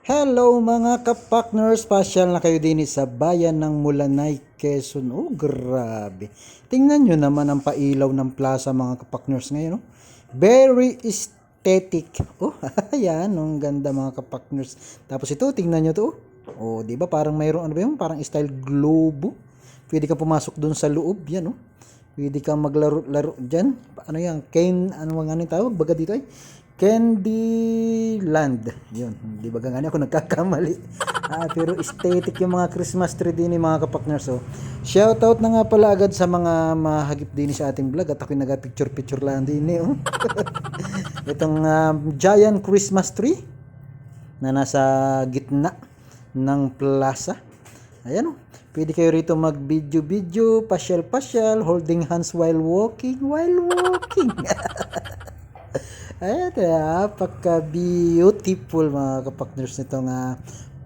Hello mga kapakners, pasyal na kayo din sa bayan ng Mulanay, Quezon. Oh, grabe. Tingnan nyo naman ang pailaw ng plaza mga kapakners ngayon. Oh. Very aesthetic. Oh, ayan, ang ganda mga kapakners. Tapos ito, tingnan nyo to. Oh, di ba parang mayroon, ano ba yun? Parang style globo. Pwede kang pumasok dun sa loob, yan oh. Pwede kang maglaro-laro dyan. Ano yan? Ano nga yung tawag? Baga dito ay Candyland. Yun. Di ba nga ako nagkakamali. Pero aesthetic yung mga Christmas tree din mga kapakners. So, shoutout na nga pala agad sa mga mahagip din sa ating vlog. At ako'y nag-picture-picture lang din oh. Itong giant Christmas tree na nasa gitna ng plaza. Ayan oh. Pwede kayo rito mag-video-video, pasyal-pasyal, holding hands while walking. Ayan, napaka-beautiful mga kapakners nitong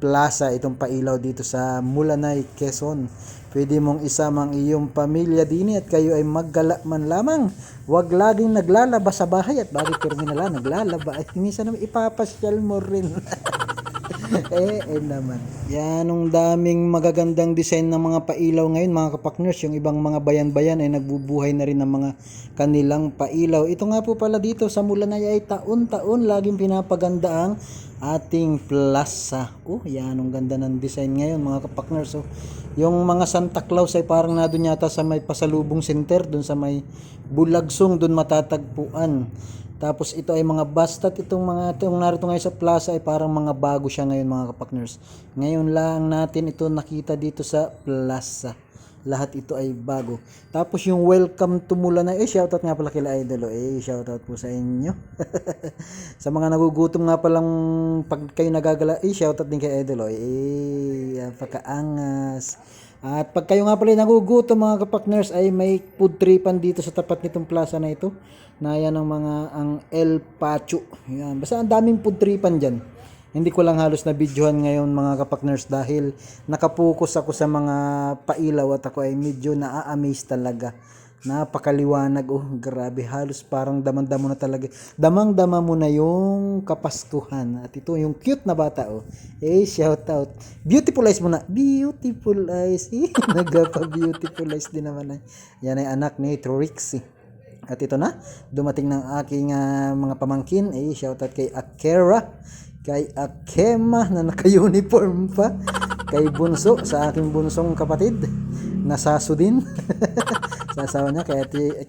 plaza, itong pailaw dito sa Mulanay, Quezon. Pwede mong isama ang iyong pamilya din at kayo ay maggala man lamang. Huwag laging naglalaba sa bahay at bakit nila naglalaba. At minsan naman ipapasyal mo rin. Naman. Yan ang daming magagandang design ng mga pailaw ngayon mga kapakners. Yung ibang mga bayan-bayan ay nagbubuhay na rin ng mga kanilang pailaw. Ito nga po pala dito sa Mulanay ay taon-taon laging pinapaganda ang ating plaza. Oh, yan ang ganda ng design ngayon mga kapakners. So, yung mga Santa Claus ay parang nadun yata sa may Pasalubong Center, dun sa may Bulagsong, dun matatagpuan. Tapos ito ay mga bastat, itong narito ngayon sa plaza ay parang mga bago siya ngayon mga kapakners. Ngayon lang natin ito nakita dito sa plaza. Lahat ito ay bago. Tapos yung welcome to Mulanay, shoutout nga pala kila Idol. Shoutout po sa inyo. Sa mga nagugutom nga palang pag kayo nagagala, shoutout din kay Idol. Napakaangas. At pag kayo nga pala nagugutom mga kapakners ay may food tripan dito sa tapat nitong plaza na ito. Na yan ang El Pacho. Yan. Basta ang daming food tripan dyan. Hindi ko lang halos na videohan ngayon mga kapakners dahil nakapokus ako sa mga pailaw at ako ay medyo na-amaze talaga. Napakaliwanag. Oh, grabe. Halos parang damang-damo na talaga. Damang-dama mo na yung kapaskuhan. At ito yung cute na bata. Oh. Shout out. Beautiful eyes muna. Beautiful eyes. Nagpa-beautiful eyes din naman. Yan ay anak ni Trixie. At ito na, dumating ng aking mga pamangkin. Shoutout kay Akera, kay Akema na naka-uniform pa, kay Bunso, sa aking bunsong kapatid, nasaso din. Sa asawa niya,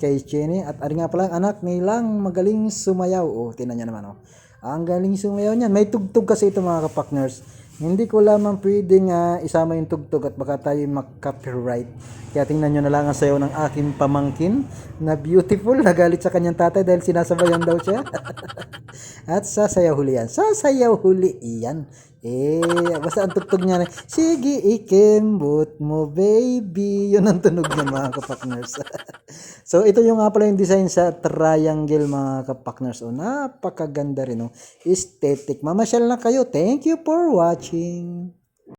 kay Chenny. At ari nga pala ang anak nilang magaling sumayaw. Oh, tinan niya naman. Oh. Ang galing sumayaw niyan. May tugtog kasi ito mga kapakners. Hindi ko lamang pwedeng isama yung tugtog at baka tayo mag-copyright. Kaya tingnan nyo na lang ang sayaw ng aking pamangkin na beautiful. Nagalit sa kanyang tatay dahil sinasabayan daw siya. At sasayaw huli yan. Sasayaw huli yan. Basta ang tugtog niya na, sige ikembot mo baby. Yun ang tunog niya mga kapakners. So ito yung nga pala yung design sa triangle mga kapakners. Napakaganda rin. Aesthetic. Mamasyal na kayo. Thank you for watching.